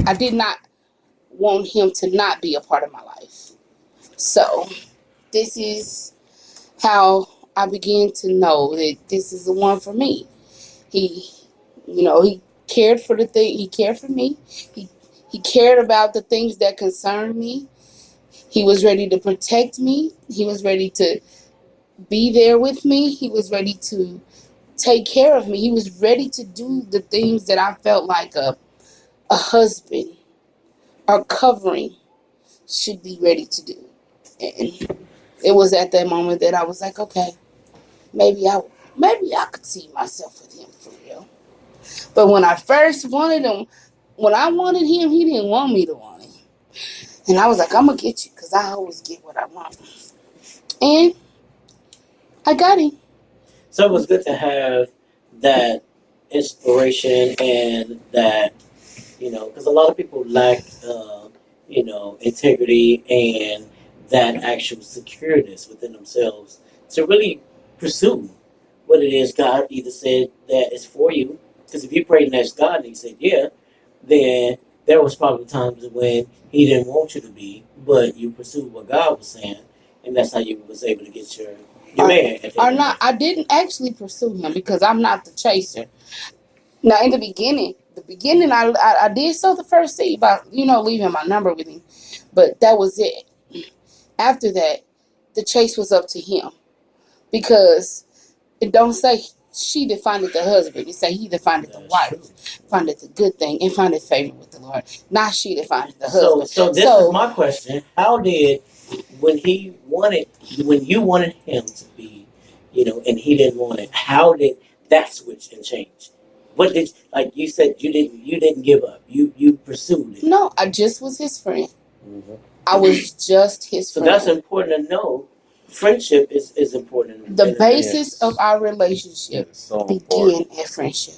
I did not want him to not be a part of my life. So this is how I began to know that this is the one for me. He, he cared for the thing. He cared for me. He he cared about the things that concerned me. He was ready to protect me. He was ready to be there with me. He was ready to take care of me. He was ready to do the things that I felt like a husband or covering should be ready to do. And it was at that moment that I was like, okay, maybe I maybe I could see myself with him for real. But when I first wanted him, when I wanted him, he didn't want me to want him. And I was like, I'm gonna get you because I always get what I want. And I got him. So it was good to have that inspiration and that, because a lot of people lack, integrity and that actual secureness within themselves to really pursue what it is God either said that is for you. Because if you prayed and asked God and He said, yeah, then there was probably times when He didn't want you to be, but you pursued what God was saying, and that's how you was able to get your man. Or not, I didn't actually pursue him because I'm not the chaser. Now, in the beginning, I did sow the first seed by leaving my number with him, but that was it. After that, the chase was up to him because it don't say she defined the husband. It say he defined the wife, find it the good thing, and find it favor with the Lord. Not she defined the husband. So this is my question: how did when he wanted when you wanted him to be, and he didn't want it? How did that switch and change? What did like you said you didn't give up. You pursued it. No, I just was his friend. Mm-hmm. I was just his So friend. that's important to know. Friendship is important. The basis of our relationship began at friendship.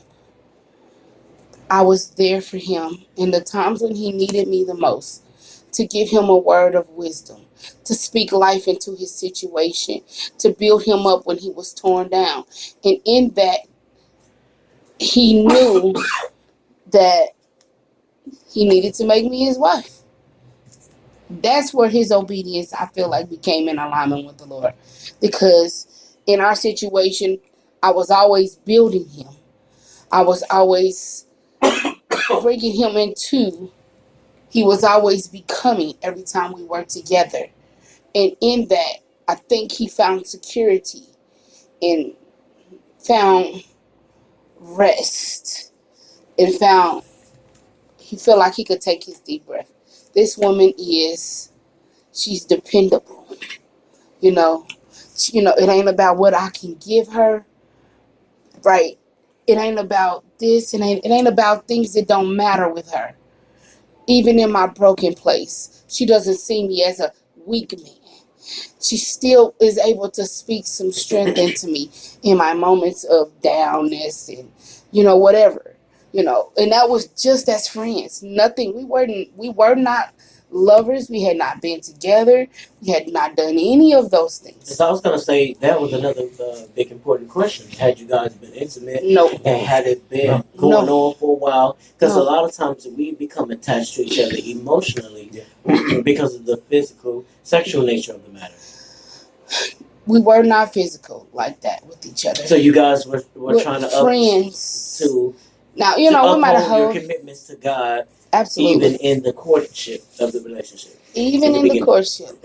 I was there for him in the times when he needed me the most, to give him a word of wisdom, to speak life into his situation, to build him up when he was torn down. And in that, he knew that he needed to make me his wife. That's where his obedience, I feel like, became in alignment with the Lord. Because in our situation, I was always building him. I was always bringing him into, he was always becoming every time we worked together. And in that, I think he found security and found rest and he felt like he could take his deep breath. This woman she's dependable. You know, it ain't about what I can give her, right? It ain't about this, and it ain't about things that don't matter with her. Even in my broken place, she doesn't see me as a weak man. She still is able to speak some strength into me in my moments of downness and whatever. And that was just as friends. Nothing. We were not lovers. We had not been together. We had not done any of those things. So I was gonna say that was another big important question. Had you guys been intimate? No. And had it been going on for a while? Because a lot of times we become attached to each other emotionally because of the physical, sexual nature of the matter. We were not physical like that with each other. So you guys were trying to friends to now, we might have your commitments to God. Absolutely. Even in the courtship of the relationship. Even in the courtship.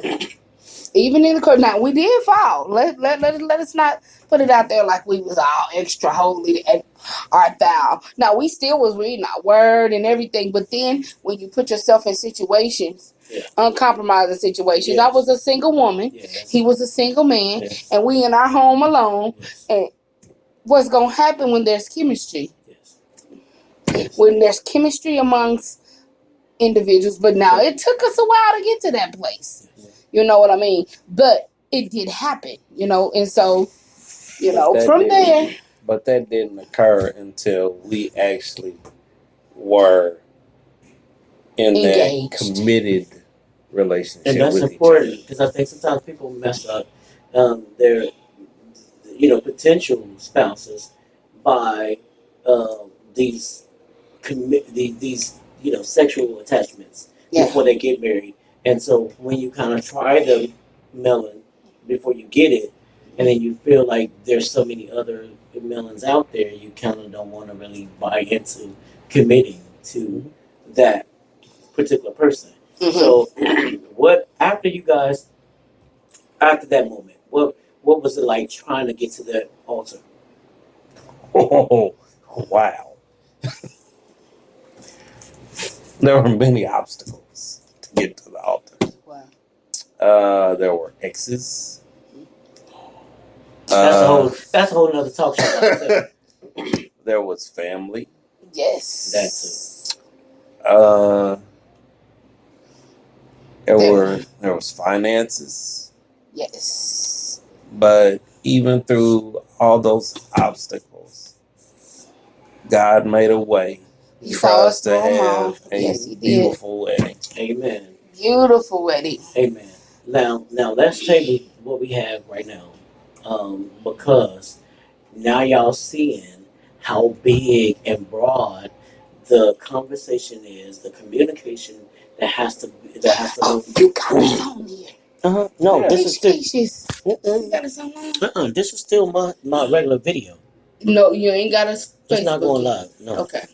Even in the court. Now, we did fall. Let us not put it out there like we was all extra holy and our thou. Now, we still was reading our word and everything. But then when you put yourself in situations, uncompromising situations. Yes. I was a single woman. Yes. He was a single man. Yes. And we in our home alone. Yes. And what's going to happen when there's chemistry? Yes. Yes. When there's chemistry amongst individuals. But now it took us a while to get to that place. You know what I mean? But it did happen, and so, from there. But that didn't occur until we actually were in engaged. That committed relationship. And that's important because I think sometimes people mess up their, potential spouses by these sexual attachments before they get married. And so when you kind of try the melon before you get it, and then you feel like there's so many other melons out there, you kind of don't want to really buy into committing to that particular person. Mm-hmm. So, what after that moment, what was it like trying to get to that altar? Oh, wow. There were many obstacles to get to the altar. Wow. There were exes. That's a whole nother talk show. There was family. Yes. That's it. There was finances. Yes. But even through all those obstacles, God made a way for us to have a beautiful wedding. Amen. Beautiful wedding. Amen. Now let's table what we have right now, because now y'all seeing how big and broad the conversation is, the communication that has to. You got us on here. No, this is still. You got us on This is still my regular video. No, you ain't got us. It's not going live. No. Okay.